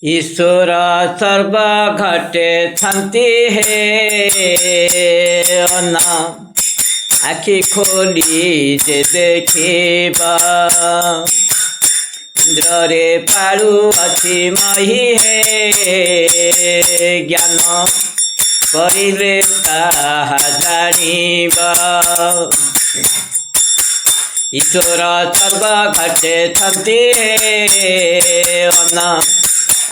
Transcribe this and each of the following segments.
ईश्वर सर्व घटे छांति हे अना आखि खोली जे देखिबा इंद्र रे पालु अछि मही हे ज्ञान करिले ताहा जानिबा ईश्वर सर्व घटे छांति हे अना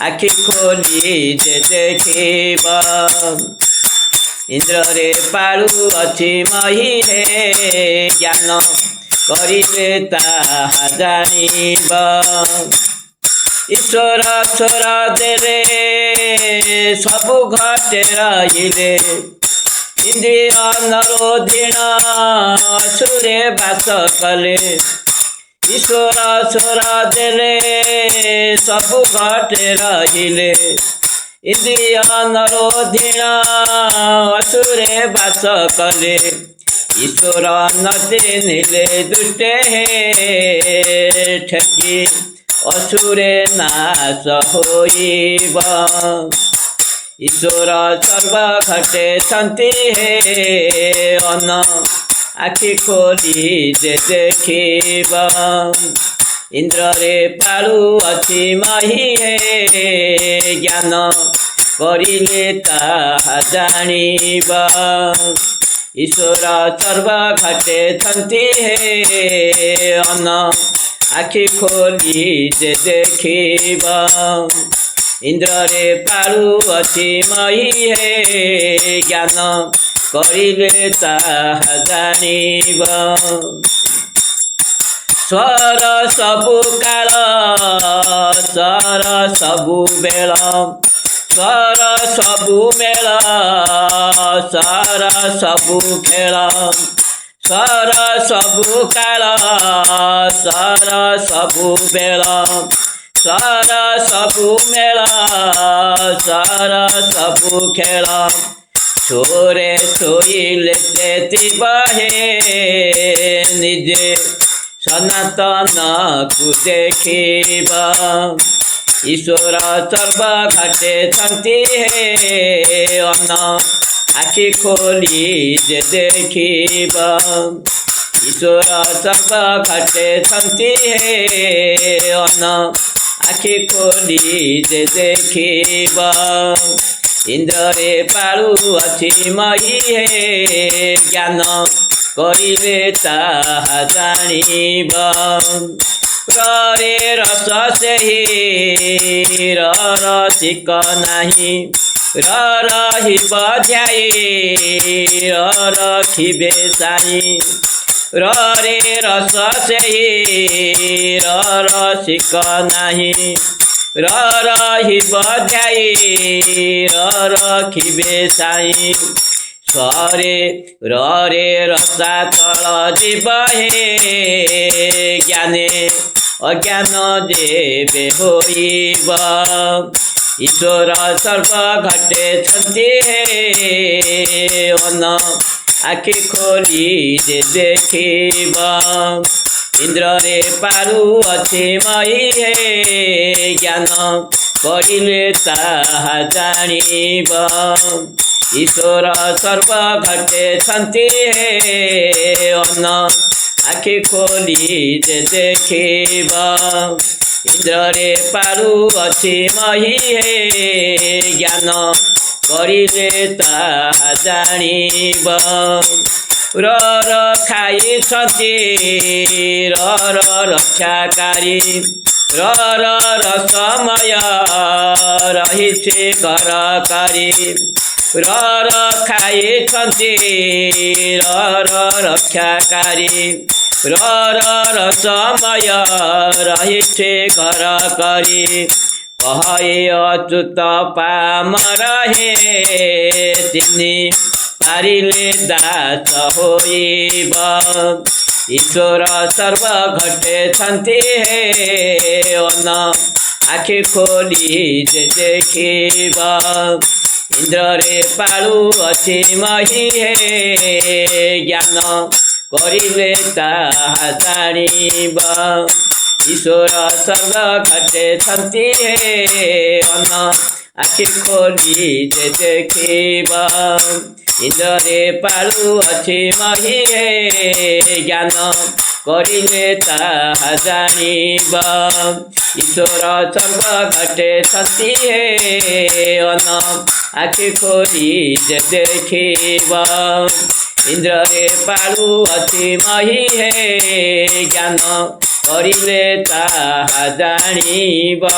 आखि खोली जे देखिबा इंद्र रे पालु अछि मही हे ज्ञान करिले ताहा जानिबा ईश्वर स्वर देले सबु घटे रहिले इंद्रिय नरोधीन असुरे बास कले ईश्वर स्वर देले सबु घटे रहिले इंद्रिय नरोधीन असुरे बास कले ईश्वर नदी नीले दुष्टे हे ठकी असुरे नाश होइबा ईश्वर सर्व घटे छांति हे अन आखि खोली जे देखिबा इंद्र रे पालु अछि मही हे ज्ञान करिले ताहा जानिबा ईश्वर सर्व घटे छांति हे अन आखि खोली जे देखिबा इंद्र रे पालु अछि मही हे ज्ञान करिले ताहा जानिबा स्वर सबु काल स्वर सबु बेल स्वर सबु मेल स्वर सबु खेल स्वर सबु काल स्वर सबु बेल स्वर सबु मेल स्वर सबु खेल छोरे सोइले चेति बहे निजे सनातन को देखिबा ईश्वर सर्व घटे छांति हे अन आखि खोली जे देखिबा ईश्वर सर्व घटे छांति हे अन आखि खोली जे देखिबा इंद्र रे पालु अछि मही हे ज्ञान करिले ताहा जानिबा रे रस सेहि रसिक नाही रहिब ध्यायी रखिबे साई रे रस सेहि रसिक नाही रहिब ध्यायी रखिबे साई स्वरे रे रसा तल जीव हे ज्ञाने अज्ञान जेबे होइबा ईश्वर सर्व घटे छांति हे अन आखि खोली जे देखिबा इंद्र रे पालु अछि मही हे ज्ञान करिले ताहा जानिबा ईश्वर सर्व घटे छांति हे अन आखि खोली जे देखिबा इंद्र रे पालु अछि मही हे ज्ञान करिले ताहा जानिबा खाई छति रक्षाकारी रसमय रहिछे घरकारी खाई छति रक्षाकारी रसमय रहिछे घरकारी कहे अच्युत पामर हे तिनी पारिले दास होइबा ईश्वर सर्व घटे छांति हे अन आखि खोली जे देखिबा इंद्र रे पालु अछि मही हे ज्ञान करिले ताहा जानिबा ईश्वर सर्व घटे छन्ति हे अन आखि खोली जे देखिबा इंद्रे पालु अछि मही हे ज्ञान करिले ताहा जानिबा ईश्वर सर्व घटे छन्ति हे अन आखि खोली जे देखिबा इंद्रे पालु अछि मही हे ज्ञान करिले ताहा जानिबा।